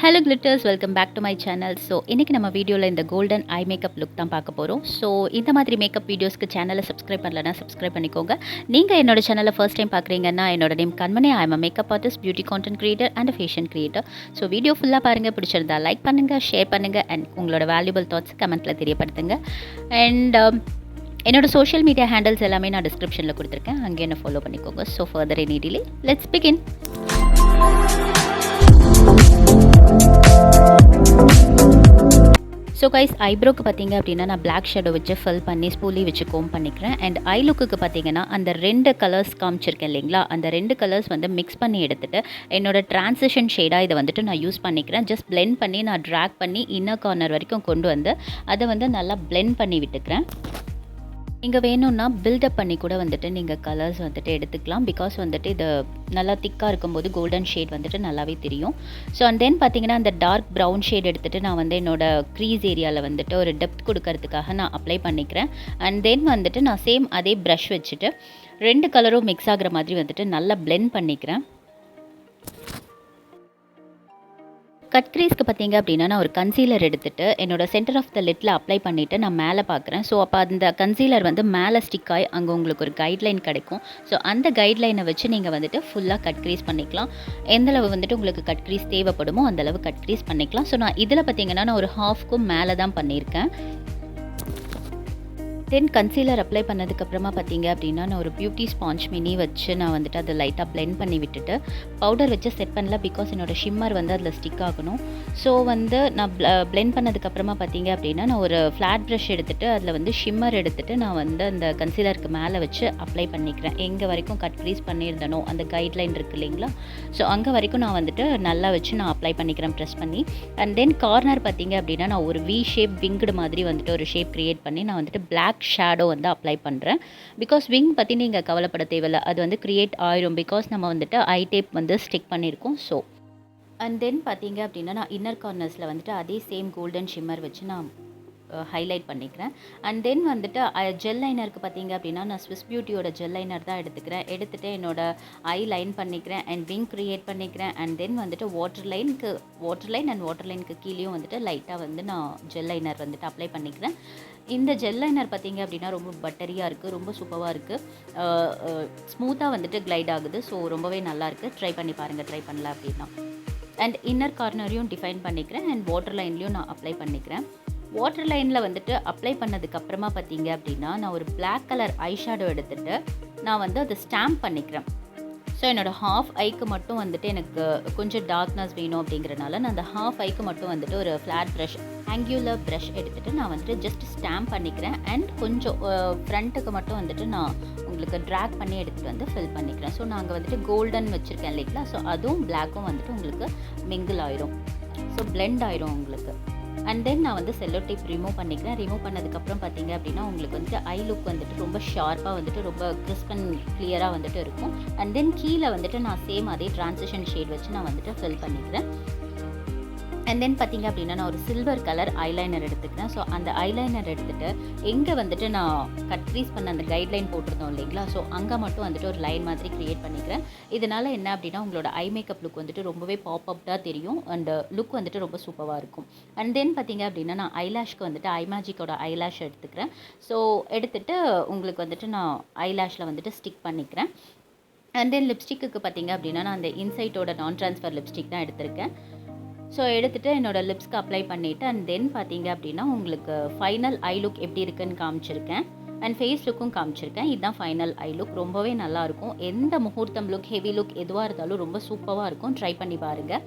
Hello glitters, welcome back to my channel. So இன்னைக்கு நம்ம வீடியோல இந்த golden eye makeup look தான் பார்க்க போறோம். So இந்த மாதிரி மேக்கப் வீடியோஸ்க்கு சேனலை சப்ஸ்கிரைப் பண்ணலனா சப்ஸ்கிரைப் பண்ணிக்கோங்க. நீங்க என்னோட சேனலை ஃபர்ஸ்ட் டைம் பார்க்குறீங்கன்னா என்னோட name Kanmani. I am a makeup artist, beauty content creator and a fashion creator. So video ஃபுல்லா பாருங்க, பிடிச்சிருந்தா லைக் பண்ணுங்க, ஷேர் பண்ணுங்க and உங்களோட வேல்யூபிள் தாட்ஸ் கமெண்ட்ல தெரியப்படுத்துங்க. And என்னோட சோஷியல் மீடியா ஹேண்டில்ஸ் எல்லாமே நான் டிஸ்கிரிப்ஷனில் கொடுத்துருக்கேன், அங்கே என்ன ஃபாலோ பண்ணிக்கோங்க. So further any delay, let's begin. So guys, ஐப்ரோக்கு பார்த்தீங்க அப்படின்னா நான் பிளாக் ஷேடோ வச்சு ஃபில் பண்ணி ஸ்பூலி வச்சு கோம் பண்ணிக்கிறேன். அண்ட் ஐ லுக்குக்கு பார்த்தீங்கன்னா அந்த 2 கலர்ஸ் காமிச்சிருக்கேன் இல்லைங்களா, அந்த 2 கலர்ஸ் வந்து மிக்ஸ் பண்ணி எடுத்துகிட்டு என்னோட டிரான்சிஷன் ஷேடாக இதை வந்துட்டு நான் யூஸ் பண்ணிக்கிறேன். ஜஸ்ட் பிளெண்ட் பண்ணி நான் ட்ராக் பண்ணி இன்னர் கார்னர் வரைக்கும் கொண்டு வந்து அதை வந்து நல்லா பிளெண்ட் பண்ணி விட்டுக்கிறேன். இங்கே வேணும்னா பில்டப் பண்ணி கூட வந்துட்டு நீங்கள் கலர்ஸ் வந்துட்டு எடுத்துக்கலாம். பிகாஸ் வந்துட்டு இது நல்லா திக்காக இருக்கும்போது கோல்டன் ஷேட் வந்துட்டு நல்லாவே தெரியும். ஸோ அண்ட் தென் பார்த்தீங்கன்னா அந்த டார்க் ப்ரௌன் ஷேட் எடுத்துகிட்டு நான் வந்து என்னோடய க்ரீஸ் ஏரியாவில் வந்துட்டு ஒரு டெப்த் கொடுக்கறதுக்காக நான் அப்ளை பண்ணிக்கிறேன். அண்ட் தென் வந்துட்டு நான் சேம் அதே ப்ரஷ் வச்சுட்டு 2 கலரும் மிக்ஸ் ஆகிற மாதிரி வந்துட்டு நல்லா பிளெண்ட் பண்ணிக்கிறேன். கட் க்ரீஸ்க்கு பார்த்தீங்க அப்படின்னா நான் ஒரு கன்சீலர் எடுத்துகிட்டு என்னோடய centre of the little apply பண்ணிவிட்டு நான் மேலே பார்க்குறேன். ஸோ அப்போ அந்த கன்சீலர் வந்து மேலே ஸ்டிக் ஆகி அங்கே உங்களுக்கு ஒரு கைட்லைன் கிடைக்கும். ஸோ அந்த கைட்லைனை வச்சு நீங்கள் வந்துட்டு ஃபுல்லாக கட் க்ரீஸ் பண்ணிக்கலாம். எந்தளவு வந்துட்டு உங்களுக்கு கட் க்ரீஸ் தேவைப்படுமோ அந்தளவு கட் க்ரீஸ் பண்ணிக்கலாம். ஸோ நான் இதில் பார்த்தீங்கன்னா நான் ஒரு ஹாஃப்க்கும் மேலே தான் பண்ணியிருக்கேன். தென் கன்சீலர் அப்ளை பண்ணதுக்கப்புறமா பார்த்தீங்க அப்படின்னா நான் ஒரு பியூட்டி ஸ்பாஞ்ச் மினி வச்சு நான் வந்துட்டு அதை லைட்டாக பிளெண்ட் பண்ணி விட்டுட்டு பவுடர் வச்சு செட் பண்ணல. பிகாஸ் என்னோடய ஷிம்மர் வந்து அதில் ஸ்டிக் ஆகணும். ஸோ வந்து நான் பிளெண்ட் பண்ணதுக்கப்புறமா பார்த்தீங்க அப்படின்னா நான் ஒரு ஃப்ளாட் ப்ரஷ் எடுத்துகிட்டு அதில் வந்து ஷிம்மர் எடுத்துகிட்டு நான் வந்து அந்த கன்சீலருக்கு மேலே வச்சு அப்ளை பண்ணிக்கிறேன். எங்கே வரைக்கும் கட் க்ரீஸ் பண்ணியிருந்தனோ அந்த கைட்லைன் இருக்குது இல்லைங்களா, ஸோ அங்கே வரைக்கும் நான் வந்துட்டு நல்லா வச்சு நான் அப்ளை பண்ணிக்கிறேன் ப்ரெஸ் பண்ணி. அண்ட் தென் கார்னர் பார்த்தீங்க அப்படின்னா நான் ஒரு வி ஷேப் விங்டு மாதிரி வந்துட்டு ஒரு ஷேப் க்ரியேட் பண்ணி நான் வந்துட்டு பிளாக் ஷேடோ வந்து அப்ளை பண்ணுறேன். பிகாஸ் விங் பற்றி நீங்கள் கவலைப்பட தேவையில்லை, அது வந்து க்ரியேட் ஆயிரும். பிகாஸ் நம்ம வந்துட்டு ஐ டேப் வந்து ஸ்டிக் பண்ணியிருக்கோம். ஸோ அண்ட் தென் பார்த்தீங்க அப்படின்னா நான் இன்னர் கார்னர்ஸில் வந்துட்டு அதே சேம் கோல்டன் ஷிம்மர் வச்சு நான் ஹைலைட் பண்ணிக்கிறேன். அண்ட் தென் வந்துட்டு ஜெல் லைனருக்கு பார்த்தீங்க அப்படின்னா நான் ஸ்விஸ் பியூட்டியோட ஜெல் லைனர் தான் எடுத்துக்கிறேன். எடுத்துகிட்டு என்னோடய ஐ லைன் பண்ணிக்கிறேன் அண்ட் விங் க்ரியேட் பண்ணிக்கிறேன். அண்ட் தென் வந்துட்டு வாட்டர் லைன் அண்ட் வாட்டர் லைனுக்கு கீழேயும் வந்துட்டு லைட்டாக வந்து நான் ஜெல் லைனர் வந்துட்டு அப்ளை பண்ணிக்கிறேன். இந்த ஜெல் லைனர் பார்த்தீங்க அப்படின்னா ரொம்ப பட்டரியாக இருக்குது, ரொம்ப சூப்பராக இருக்குது, ஸ்மூத்தாக வந்துட்டு க்ளைட் ஆகுது. ஸோ ரொம்பவே நல்லாயிருக்கு, ட்ரை பண்ணி பாருங்கள் ட்ரை பண்ணல அப்படின்னா. அண்ட் இன்னர் கார்னரையும் டிஃபைன் பண்ணிக்கிறேன் அண்ட் வாட்டர் லைன்லேயும் நான் அப்ளை பண்ணிக்கிறேன். வாட்டர் லைனில் வந்துட்டு அப்ளை பண்ணதுக்கப்புறமா பார்த்தீங்க அப்படின்னா நான் ஒரு பிளாக் கலர் ஐ ஷேடோ எடுத்துகிட்டு நான் வந்து அதை ஸ்டாம்ப் பண்ணிக்கிறேன். ஸோ என்னோடய ஹாஃப் ஐக்கு மட்டும் வந்துட்டு எனக்கு கொஞ்சம் டார்க்னஸ் வேணும் அப்படிங்கிறனால நான் அந்த ஹாஃப் ஐக்கு மட்டும் வந்துட்டு ஒரு ஃப்ளாட் ப்ரஷ் ஆங்குலர் ப்ரஷ் எடுத்துகிட்டு நான் வந்துட்டு ஜஸ்ட் ஸ்டாம்ப் பண்ணிக்கிறேன். அண்ட் கொஞ்சம் ஃப்ரண்ட்டுக்கு மட்டும் வந்துட்டு நான் உங்களுக்கு ட்ராக் பண்ணி எடுத்துகிட்டு வந்து ஃபில் பண்ணிக்கிறேன். ஸோ நாங்கள் வந்துட்டு கோல்டன் வச்சுருக்கேன் இல்லைங்களா, ஸோ அதுவும் பிளாக்கும் வந்துட்டு உங்களுக்கு மிங்கிள் ஆயிரும், ஸோ பிளெண்ட் ஆயிரும் உங்களுக்கு. அண்ட் தென் நான் வந்து செல்லோ டேப் ரிமூவ் பண்ணிக்கிறேன். ரிமூவ் பண்ணதுக்கப்புறம் பார்த்தீங்க அப்படின்னா உங்களுக்கு வந்துட்டு ஐ லுக் வந்துட்டு ரொம்ப ஷார்ப்பாக வந்துட்டு ரொம்ப கிறிஸ்ப் அண்ட் கிளியராக வந்துட்டு இருக்கும். அண்ட் தென் கீழே வந்துட்டு நான் சேம் அதே ட்ரான்சிஷன் ஷேட் வச்சு நான் வந்துட்டு ஃபில் பண்ணிக்கிறேன். அண்ட் தென் பார்த்தீங்க அப்படின்னா நான் ஒரு சில்வர் கலர் ஐலைனர் எடுத்துக்கிறேன். ஸோ அந்த ஐலைனர் எடுத்துகிட்டு எங்கே வந்துட்டு நான் கட் க்ரீஸ் பண்ண அந்த கைட்லைன் போட்டிருந்தோம் இல்லைங்களா, ஸோ அங்கே மட்டும் வந்துட்டு ஒரு லைன் மாதிரி க்ரியேட் பண்ணிக்கிறேன். இதனால் என்ன அப்படின்னா உங்களோட ஐ மேக்கப் லுக் வந்துட்டு ரொம்பவே பாப்அப்டாக தெரியும் அண்ட் லுக் வந்துட்டு ரொம்ப சூப்பராக இருக்கும். அண்ட் தென் பார்த்தீங்க அப்படின்னா நான் ஐலாஷ்க்கு வந்துட்டு ஐமேஜிக்கோட ஐலாஷ் எடுத்துக்கிறேன். ஸோ எடுத்துகிட்டு உங்களுக்கு வந்துட்டு நான் ஐலாஷில் வந்துட்டு ஸ்டிக் பண்ணிக்கிறேன். அண்ட் தென் லிப்ஸ்டிக்கு பார்த்தீங்க அப்படின்னா நான் அந்த இன்சைட்டோட நான் ட்ரான்ஸ்ஃபர் லிப்ஸ்டிக் தான் எடுத்திருக்கேன். ஸோ எடுத்துகிட்டு என்னோடய லிப்ஸ்க்கு அப்ளை பண்ணிவிட்டு அண்ட் தென் பார்த்தீங்க அப்படின்னா உங்களுக்கு ஃபைனல் ஐ லுக் எப்படி இருக்குன்னு காமிச்சிருக்கேன். அண்ட் ஃபேஸ் லுக்கும் காமிச்சிருக்கேன். இதுதான் ஃபைனல் ஐ லுக், ரொம்பவே நல்லாயிருக்கும். எந்த முகூர்த்தம் லுக், ஹெவி லுக் எதுவாக இருந்தாலும் ரொம்ப சூப்பராக இருக்கும், ட்ரை பண்ணி பாருங்கள்.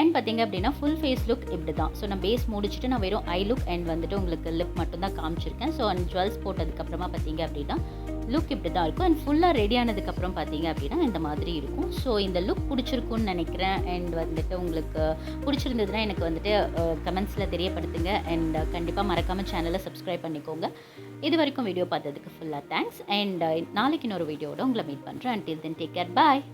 அண்ட் பார்த்தீங்க அப்படின்னா ஃபுல் ஃபேஸ் லுக் இப்படி தான். ஸோ நான் பேஸ் முடிச்சுட்டு நான் வெறும் ஐ லுக் அண்ட் வந்துட்டு உங்களுக்கு லிப் மட்டும்தான் காமிச்சிருக்கேன். ஸோ அண்ட் ஜுவல்ஸ் போட்டதுக்கப்புறமா பார்த்தீங்க அப்படின்னா லுக் இப்படி தான் இருக்கும். அண்ட் ஃபுல்லாக ரெடி ஆனதுக்கப்புறம் பார்த்தீங்க அப்படின்னா இந்த மாதிரி இருக்கும். ஸோ இந்த லுக் பிடிச்சிருக்குன்னு நினைக்கிறேன். அண்ட் வந்துட்டு உங்களுக்கு பிடிச்சிருந்ததுன்னா எனக்கு வந்துட்டு கமெண்ட்ஸில் தெரியப்படுத்துங்க. அண்ட் கண்டிப்பாக மறக்காமல் சேனலை சப்ஸ்கிரைப் பண்ணிக்கோங்க. இது வரைக்கும் வீடியோ பார்த்ததுக்கு ஃபுல்லாக தேங்க்ஸ். அண்ட் நாளைக்கு இன்னொரு வீடியோவோட உங்களை மீட் பண்ணுறேன். அன்டில் தென் டேக் கேர், பாய்.